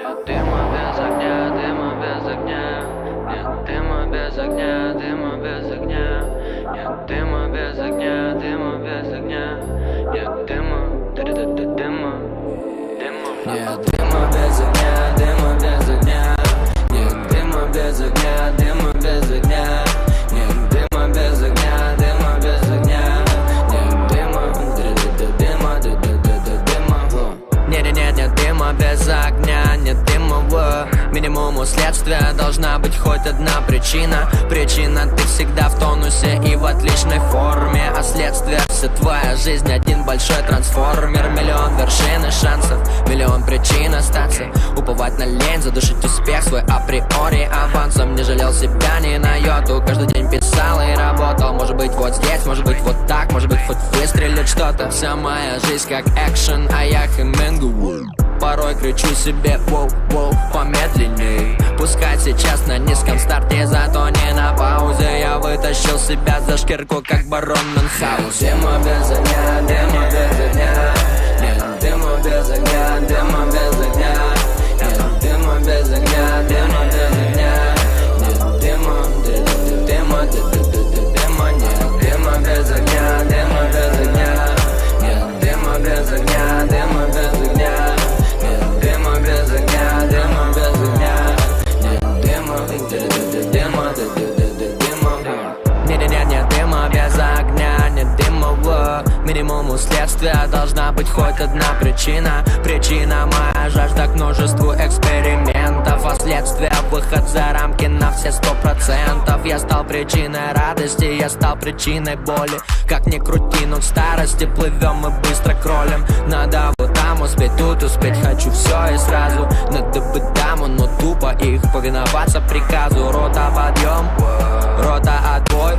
Нет дыма без огня, дыма без огня. Нет дыма без огня, дыма без огня. Нет дыма без огня, дыма без огня. Нет дыма, дыма. Нет дыма без огня, дыма без огня. Нет дыма без огня, дыма без огня. Нет дыма без огня, дыма без огня. Нет дыма, дыма. Нет дыма без огня, нет дыма в минимуму следствия. Должна быть хоть одна причина. Причина: ты всегда в тонусе и в отличной форме. А следствие: вся твоя жизнь один большой трансформер. Миллион вершин и шансов, миллион причин остаться. Уповать на лень, задушить успех свой априори авансом. Не жалел себя ни на йоту, каждый день писал и работал. Может быть вот здесь, может быть вот так, может быть хоть выстрелит что-то. Вся моя жизнь как экшен, а я Хемингуэй. Порой кричу себе воу-воу, помедленней. Пускай сейчас на низком старте, зато не на паузе. Я вытащил себя за шкирку, как барон Мюнхгаузен. Дыма без огня, дыма без огня. Нет дыма без огня, дыма без огня. Нет дыма без огня, дыма без огня. Нет дыма, дыма. Нет дыма без огня, дыма без огня. Нет дыма без огня, дыма без огня. Нет дыма без огня, дыма без огня. Нет дыма, нет дыма без огня, нет дыма в минимуму следствия. Должна быть хоть одна причина. Причина: моя жажда к множеству экспериментов. А следствие: выход за рамки на все 100%. Я стал причиной радости, я стал причиной боли. Как ни крути, но к старости плывем мы быстро кролем. Надо вот там успеть, тут успеть, хочу все и сразу. Надо быть даму, но тупо их повиноваться приказу. Рота подъем, рота отбой.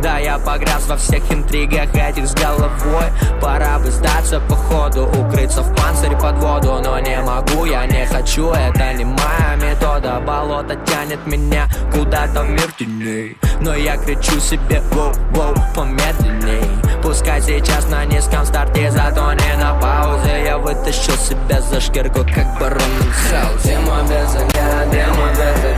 Да, я погряз во всех интригах этих с головой. Пора бы сдаться по ходу, укрыться в панцире под воду. Но не могу, я не хочу, это не моя метода. Болото тянет меня куда-то в мир теней. Но я кричу себе воу-воу, помедленней. Пускай сейчас на низком старте, зато не на паузе. Я вытащил себя за шкирку, как барон Мюнхгаузен. Дыма без огня, дыма без огня.